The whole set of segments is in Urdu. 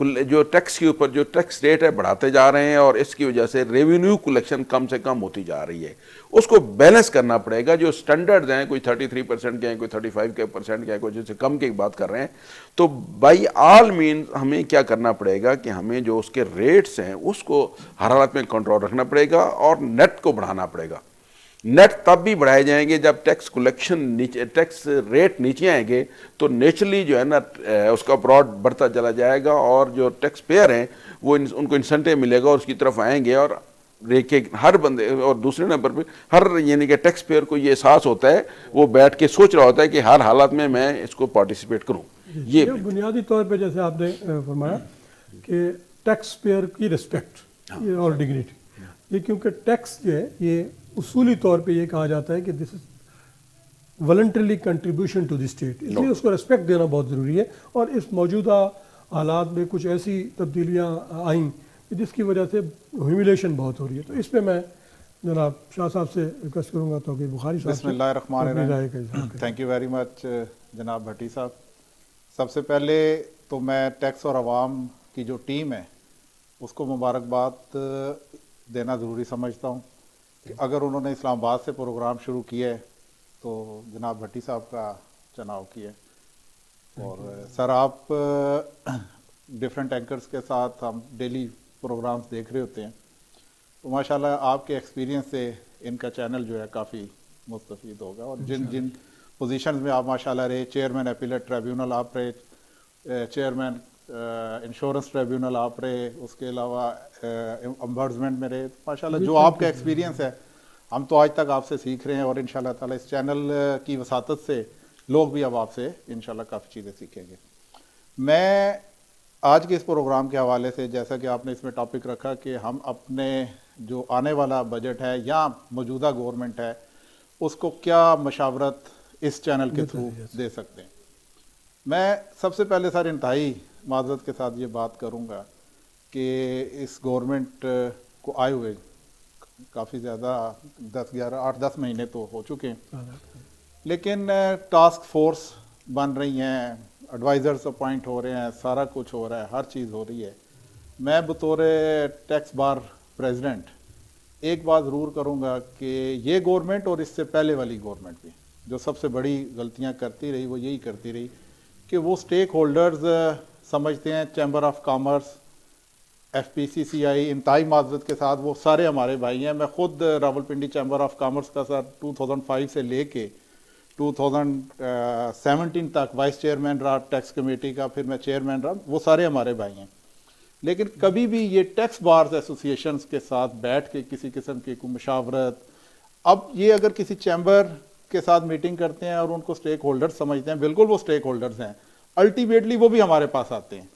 جو ٹیکس کے اوپر جو ٹیکس ریٹ ہے بڑھاتے جا رہے ہیں اور اس کی وجہ سے ریونیو کلیکشن کم سے کم ہوتی جا رہی ہے. اس کو بیلنس کرنا پڑے گا. جو سٹینڈرڈز ہیں کوئی 33% کے ہیں, کوئی 35% کے ہیں, کوئی جس سے کم کی بات کر رہے ہیں, تو بائی آل مینز ہمیں کیا کرنا پڑے گا کہ ہمیں جو اس کے ریٹس ہیں اس کو ہر حالت میں کنٹرول رکھنا پڑے گا اور نیٹ کو بڑھانا پڑے گا. نیٹ تب بھی بڑھائے جائیں گے جب ٹیکس کلیکشن نیچے, ٹیکس ریٹ نیچے آئیں گے تو نیچرلی جو ہے نا اس کا براڈ بڑھتا چلا جائے گا اور جو ٹیکس پیئر ہیں وہ ان کو انسنٹیو ملے گا اور اس کی طرف آئیں گے. اور ہر بندے, اور دوسرے نمبر پہ ہر یعنی کہ ٹیکس پیئر کو یہ احساس ہوتا ہے, وہ بیٹھ کے سوچ رہا ہوتا ہے کہ ہر حالت میں اس کو پارٹیسپیٹ کروں. یہ بنیادی طور پہ جیسے آپ نے فرمایا کہ ٹیکس پیئر کی رسپیکٹ اور ڈگنیٹی, یہ کیونکہ ٹیکس جو ہے یہ اصولی طور پہ یہ کہا جاتا ہے کہ this is voluntarily contribution to the state, اس لیے اس کو رسپیکٹ دینا بہت ضروری ہے. اور اس موجودہ حالات میں کچھ ایسی تبدیلیاں آئیں جس کی وجہ سے ہیومیلیشن بہت ہو رہی ہے. تو اس پہ میں جناب شاہ صاحب سے ریکویسٹ کروں گا تو کہ بخاری صاحب بسم اللہ الرحمن الرحیم. تھینک یو ویری مچ جناب بھٹی صاحب. سب سے پہلے تو میں ٹیکس اور عوام کی جو ٹیم ہے اس کو مبارکباد دینا ضروری سمجھتا ہوں کہ اگر انہوں نے اسلام آباد سے پروگرام شروع کیا ہے تو جناب بھٹی صاحب کا چناؤ کیا ہے. اور سر آپ ڈفرینٹ اینکرز کے ساتھ ہم ڈیلی پروگرامز دیکھ رہے ہوتے ہیں, تو ماشاءاللہ آپ کے ایکسپیرینس سے ان کا چینل جو ہے کافی مستفید ہوگا. اور جن پوزیشنز میں آپ ماشاءاللہ رہے, چیئرمین اپیلیٹ ٹریبیونل آپ رہے, چیئرمین انشورنس ٹریبیونل آپ رہے, اس کے علاوہ امبرڈزمنٹ میں رہے, ماشاءاللہ جو آپ کا ایکسپیرینس ہے ہم تو آج تک آپ سے سیکھ رہے ہیں. اور انشاءاللہ تعالیٰ اس چینل کی وساطت سے لوگ بھی اب آپ سے انشاءاللہ کافی چیزیں سیکھیں گے. میں آج کے اس پروگرام کے حوالے سے, جیسا کہ آپ نے اس میں ٹاپک رکھا کہ ہم اپنے جو آنے والا بجٹ ہے یا موجودہ گورنمنٹ ہے اس کو کیا مشاورت اس چینل کے تھرو دے سکتے ہیں, میں سب سے پہلے سر انتہائی معذرت کے ساتھ یہ بات کروں گا کہ اس گورنمنٹ کو آئے ہوئے کافی زیادہ 8-10 مہینے تو ہو چکے ہیں, لیکن ٹاسک فورس بن رہی ہیں, ایڈوائزرز اپوائنٹ ہو رہے ہیں, سارا کچھ ہو رہا ہے, ہر چیز ہو رہی ہے. میں بطور ٹیکس بار پریزیڈنٹ ایک بات ضرور کروں گا کہ یہ گورنمنٹ اور اس سے پہلے والی گورنمنٹ بھی جو سب سے بڑی غلطیاں کرتی رہی وہ یہی کرتی رہی کہ وہ سٹیک ہولڈرز سمجھتے ہیں chamber of commerce, F P C C I, انتہائی معذرت کے ساتھ وہ سارے ہمارے بھائی ہیں. میں خود راولپنڈی چیمبر آف کامرس کا سر 2005 سے لے کے 2017 تک وائس چیئرمین رہا ٹیکس کمیٹی کا, پھر میں چیئرمین رہا, وہ سارے ہمارے بھائی ہیں. لیکن کبھی بھی یہ ٹیکس بارز ایسوسیشنز کے ساتھ بیٹھ کے کسی قسم کی کوئی مشاورت, اب یہ اگر کسی چیمبر کے ساتھ میٹنگ کرتے ہیں اور ان کو سٹیک ہولڈر سمجھتے ہیں, بالکل وہ سٹیک ہولڈرز ہیں, الٹیمیٹلی وہ بھی ہمارے پاس آتے ہیں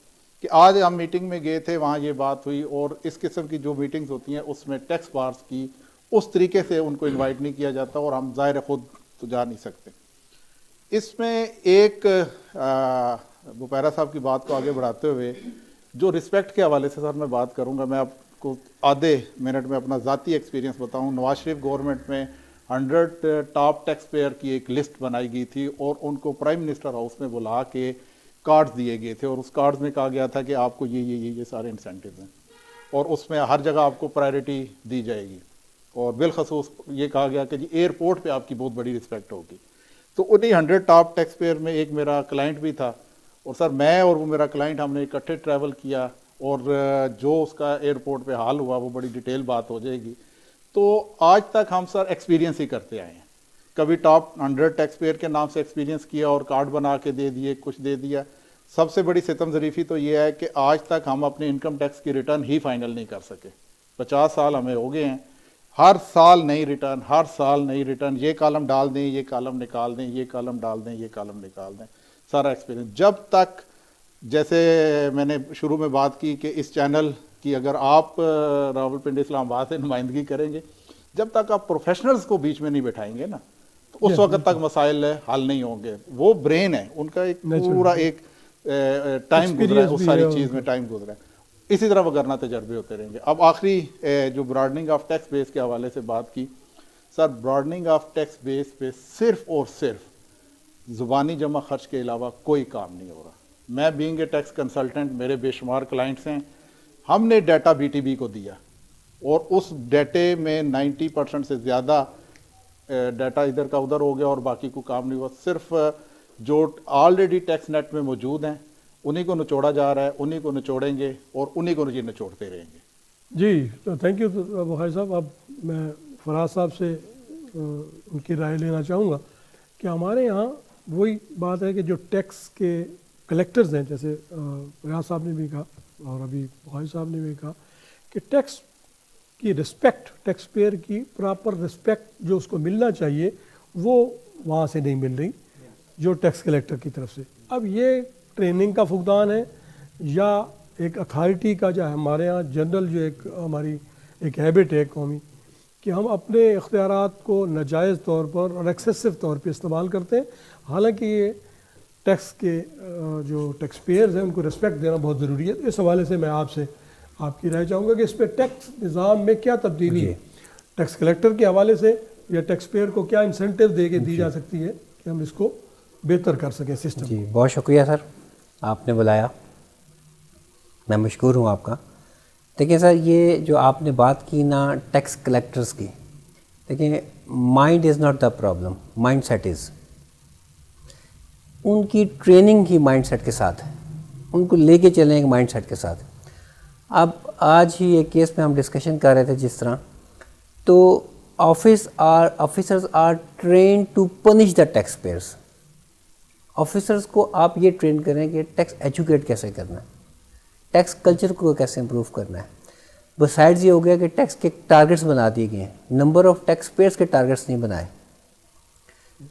کہ آج ہم میٹنگ میں گئے تھے, وہاں یہ بات ہوئی. اور اس قسم کی جو میٹنگز ہوتی ہیں اس میں ٹیکس بارز کی اس طریقے سے ان کو انوائٹ نہیں کیا جاتا اور ہم ظاہر خود تو جا نہیں سکتے. اس میں ایک بپیرا صاحب کی بات کو آگے بڑھاتے ہوئے جو رسپیکٹ کے حوالے سے سر میں بات کروں گا, میں آپ کو آدھے منٹ میں اپنا ذاتی ایکسپیرینس بتاؤں. نواز شریف گورنمنٹ میں 100 ٹاپ ٹیکس پیئر کی ایک لسٹ بنائی گئی تھی اور ان کو پرائم منسٹر ہاؤس میں بلا کے کارڈز دیے گئے تھے, اور اس کارڈز میں کہا گیا تھا کہ آپ کو یہ سارے انسینٹیوز ہیں اور اس میں ہر جگہ آپ کو پرائرٹی دی جائے گی, اور بالخصوص یہ کہا گیا کہ جی ایئرپورٹ پہ آپ کی بہت بڑی رسپیکٹ ہوگی. تو انہیں 100 ٹاپ ٹیکس پیئر میں ایک میرا کلائنٹ بھی تھا, اور سر میں اور وہ میرا کلائنٹ ہم نے اکٹھے ٹریول کیا, اور جو اس کا ایئرپورٹ پہ حال ہوا وہ بڑی ڈیٹیل بات ہو جائے گی. تو آج تک ہم سر ایکسپیرینس ہی کرتے آئے ہیں, کبھی ٹاپ 100 ٹیکس پیئر کے نام سے ایکسپیرینس کیا اور کارڈ بنا کے دے دیے, کچھ دے دیا. سب سے بڑی ستم ظریفی تو یہ ہے کہ آج تک ہم اپنے انکم ٹیکس کی ریٹرن ہی فائنل نہیں کر سکے. 50 سال ہمیں ہو گئے ہیں, ہر سال نئی ریٹرن, ہر سال نئی ریٹرن, یہ کالم ڈال دیں, یہ کالم نکال دیں, یہ کالم ڈال دیں, یہ کالم نکال دیں, سارا ایکسپیرینس. جب تک جیسے میں نے شروع میں بات کی کہ اس چینل کی اگر آپ راولپنڈی اسلام آباد سے نمائندگی کریں گے, جب تک آپ پروفیشنلز کو بیچ میں نہیں بٹھائیں گے نا, تو اس وقت تک مسائل حل نہیں ہوں گے. وہ برین ہے ان کا, ایک پورا ایک ٹائم گزرا ہے, اس ساری چیز میں ٹائم گزرا ہے. اسی طرح وغیرہ تجربے ہوتے رہیں گے. اب آخری جو براڈننگ آف ٹیکس بیس کے حوالے سے بات کی, سر براڈننگ آف ٹیکس بیس پہ صرف اور صرف زبانی جمع خرچ کے علاوہ کوئی کام نہیں ہو رہا. میں بینگ اے ٹیکس کنسلٹنٹ، میرے بے شمار کلائنٹس ہیں، ہم نے ڈیٹا بی ٹی بی کو دیا اور اس ڈیٹے میں 90% سے زیادہ ڈیٹا ادھر کا ادھر ہو گیا اور باقی کو کام نہیں ہوا. صرف جو آلریڈی ٹیکس نیٹ میں موجود ہیں انہی کو نچوڑا جا رہا ہے، انہی کو نچوڑیں گے اور انہی کو نچوڑتے رہیں گے. جی تھینک یو بخاری صاحب. اب میں فراز صاحب سے ان کی رائے لینا چاہوں گا کہ ہمارے یہاں وہی بات ہے کہ جو ٹیکس کے کلیکٹرز ہیں، جیسے ریاض صاحب نے بھی کہا اور ابھی بخاری صاحب نے بھی کہا کہ ٹیکس کی رسپیکٹ، ٹیکس پیئر کی پراپر رسپیکٹ جو اس کو ملنا چاہیے وہ وہاں سے نہیں مل رہی جو ٹیکس کلیکٹر کی طرف سے. اب یہ ٹریننگ کا فقدان ہے یا ایک اتھارٹی کا جو ہمارے ہاں جنرل جو ایک ہماری ایک ہیبٹ ہے قومی کہ ہم اپنے اختیارات کو ناجائز طور پر اور ایکسیسو طور پہ استعمال کرتے ہیں، حالانکہ یہ ٹیکس کے جو ٹیکس پیئرز ہیں ان کو رسپیکٹ دینا بہت ضروری ہے. اس حوالے سے میں آپ سے آپ کی رائے چاہوں گا کہ اس پہ ٹیکس نظام میں کیا تبدیلی ہے، ٹیکس کلیکٹر کے حوالے سے یا ٹیکس پیئر کو کیا انسینٹیو دے کے دی جا سکتی ہے کہ ہم اس کو بہتر کر سکیں سسٹم. جی بہت شکریہ سر، آپ نے بلایا، میں مشکور ہوں آپ کا. دیکھیں سر، یہ جو آپ نے بات کی نا ٹیکس کلیکٹرز کی، دیکھیں mind is not the problem, mindset is. ان کی ٹریننگ ہی مائنڈ سیٹ کے ساتھ ہے، ان کو لے کے چلیں ایک مائنڈ سیٹ کے ساتھ. اب آج ہی ایک کیس میں ہم ڈسکشن کر رہے تھے جس طرح، تو officers are trained to punish the taxpayers. Officers کو آپ یہ ٹرین کریں کہ ٹیکس ایجوکیٹ کیسے کرنا ہے، ٹیکس کلچر کو کیسے امپروو کرنا ہے. بسائڈز یہ ہو گیا کہ ٹیکس کے ٹارگٹس بنا دیے گئے ہیں، نمبر آف ٹیکس پیئرس کے ٹارگٹس نہیں بنائے.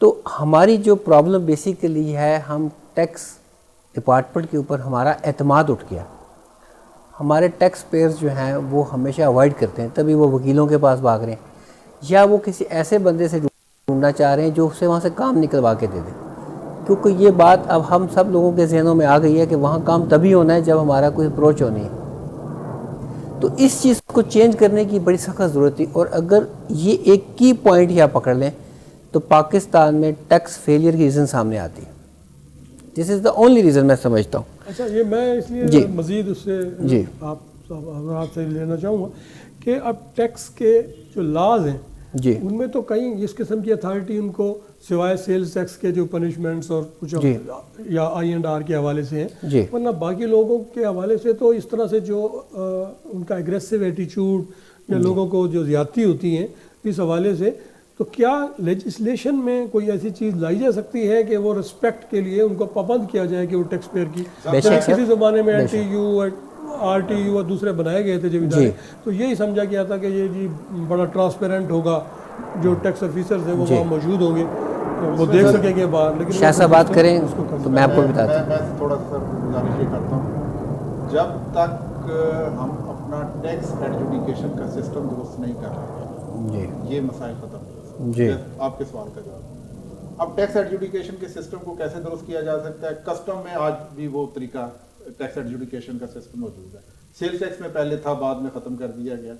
تو ہماری جو پرابلم بیسیکلی ہے، ہم ٹیکس ڈپارٹمنٹ کے اوپر ہمارا اعتماد اٹھ گیا. ہمارے ٹیکس پیئرز جو ہیں وہ ہمیشہ اوائڈ کرتے ہیں، تبھی وہ وکیلوں کے پاس بھاگ رہے ہیں یا وہ کسی ایسے بندے سے ڈھونڈنا چاہ رہے ہیں جو اسے وہاں سے کام نکلوا کے دے دے. کیونکہ یہ بات اب ہم سب لوگوں کے ذہنوں میں آ گئی ہے کہ وہاں کام تبھی ہونا ہے جب ہمارا کوئی اپروچ ہونی ہے. تو اس چیز کو چینج کرنے کی بڑی سخت ضرورت تھی. اور اگر یہ ایک کی پوائنٹ ہی آپ پکڑ لیں تو پاکستان میں ٹیکس فیلئر کی ریزن سامنے آتی ہے. دس از دا اونلی ریزن میں سمجھتا ہوں. اچھا، یہ میں اس لیے مزید اس سے آپ حضرات سے لینا چاہوں گا کہ اب ٹیکس کے جو لاز ہیں ان میں تو کئی اس قسم کی اتھارٹی ان کو سوائے سیلز ٹیکس کے جو پنشمنٹس اور کچھ یا IR کے حوالے سے ہیں، ورنہ باقی لوگوں کے حوالے سے تو اس طرح سے جو ان کا ایگریسو ایٹیچیوڈ یا لوگوں کو جو زیادتی ہوتی ہیں اس حوالے سے، تو کیا لیجسلیشن میں کوئی ایسی چیز لائی جا سکتی ہے کہ وہ رسپیکٹ کے لیے ان کو پابند کیا جائے کہ وہ ٹیکس پیئر کی، کسی زمانے میں NTU RTU اور دوسرے بنائے گئے تھے جب ادارے، تو یہی سمجھا گیا تھا کہ یہ جی بڑا ٹرانسپیرنٹ ہوگا، جو ٹیکس آفیسرز ہیں وہ وہاں موجود ہوں گے، وہ دیکھ سکیں گے باہر. لیکن شاہ صاحب بات کریں تو میں آپ کو بتاتا ہوں. میں تھوڑا سا گزارش یہ کرتا ہوں، جب تک ہم اپنا ٹیکس ایڈجوڈیکیشن کا سسٹم درست نہیں کر رہے یہ مسائل ختم نہیں. آپ کے سوال کا جواب، اب ٹیکس ایڈجوڈیکیشن کے سسٹم کو کیسے درست کیا جا سکتا ہے؟ کسٹم میں آج بھی وہ طریقہ ٹیکس ایڈجوڈیکیشن کا سسٹم موجود ہے. سیل ٹیکس میں پہلے تھا، بعد میں ختم کر دیا گیا.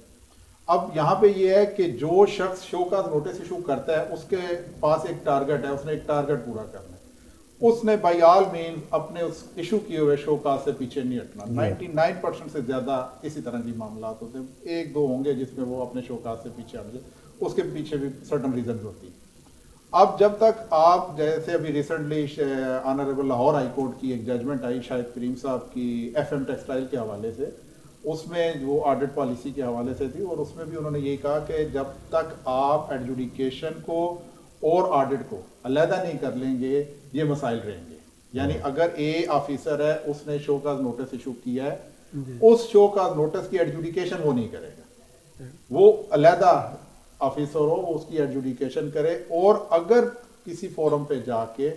اب یہاں پہ یہ ہے کہ جو شخص شو کاز نوٹس ایشو کرتا ہے اس کے پاس ایک ٹارگٹ ہے، اس نے ایک ٹارگٹ پورا کرنا ہے. اس نے بائی آل مین اپنے اس ایشو کیے ہوئے شو کاز سے پیچھے نہیں ہٹنا. 99% سے زیادہ اسی طرح کی معاملات ہوتے ہیں. ایک دو ہوں گے جس میں وہ اپنے شو کاز سے پیچھے ہٹ جائے، اس کے پیچھے بھی سرٹن ریزنز ہوتی ہیں. اب جب تک آپ جیسے ابھی recently honourable Lahore high court کی ایک ججمنٹ آئی شاہد کریم صاحب کی FM ٹیکسٹائل کے حوالے سے، اس میں وہ آڈٹ پالیسی کے حوالے سے تھی، اور اس میں بھی انہوں نے یہی کہا کہ جب تک آپ ایڈجوڈیکیشن کو اور آڈٹ کو علیحدہ نہیں کر لیں گے یہ مسائل رہیں گے. یعنی اگر آفیسر ہے، اس نے شو کاز نوٹس ایشو کیا ہے، اس شو کاز نوٹس کی ایڈجوڈیکیشن وہ نہیں کرے گا، وہ علیحدہ آفیسر ہو، وہ اس کی ایڈجوڈیکیشن کرے. اور اگر کسی فورم پہ جا کے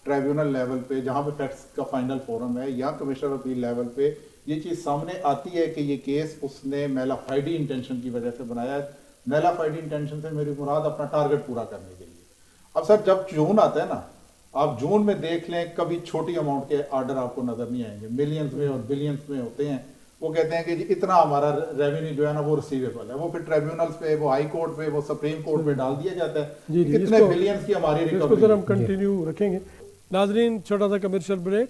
ٹریبیونل لیول پہ جہاں پہ فیکٹس کا فائنل فورم ہے یا کمشنر اپیل لیول پہ یہ چیز سامنے آتی ہے کہ یہ کیس اس نے میلا فائڈی انٹینشن کی وجہ سے بنایا ہے. میلا فائڈی انٹینشن سے میری مراد اپنا ٹارگٹ پورا کرنے کے لیے. اب سر جب جون آتا ہے نا، آپ جون میں دیکھ لیں کبھی چھوٹی اماؤنٹ کے آرڈر آپ کو نظر نہیں آئیں گے، ملینز میں اور بلینز میں ہوتے ہیں. وہ کہتے ہیں کہ جی اتنا ہمارا ریونیو جو ہے نا وہ ریسیویبل ہے، وہ پھر ٹریبیونلز پہ، وہ ہائی کورٹ پہ، وہ سپریم کورٹ پہ ڈال دیا جاتا ہے کتنے بلینز کی ہماری ریکوری. اس کو سر ہم کنٹینیو رکھیں گے. ناظرین، چھوٹا سا کمرشل بریک،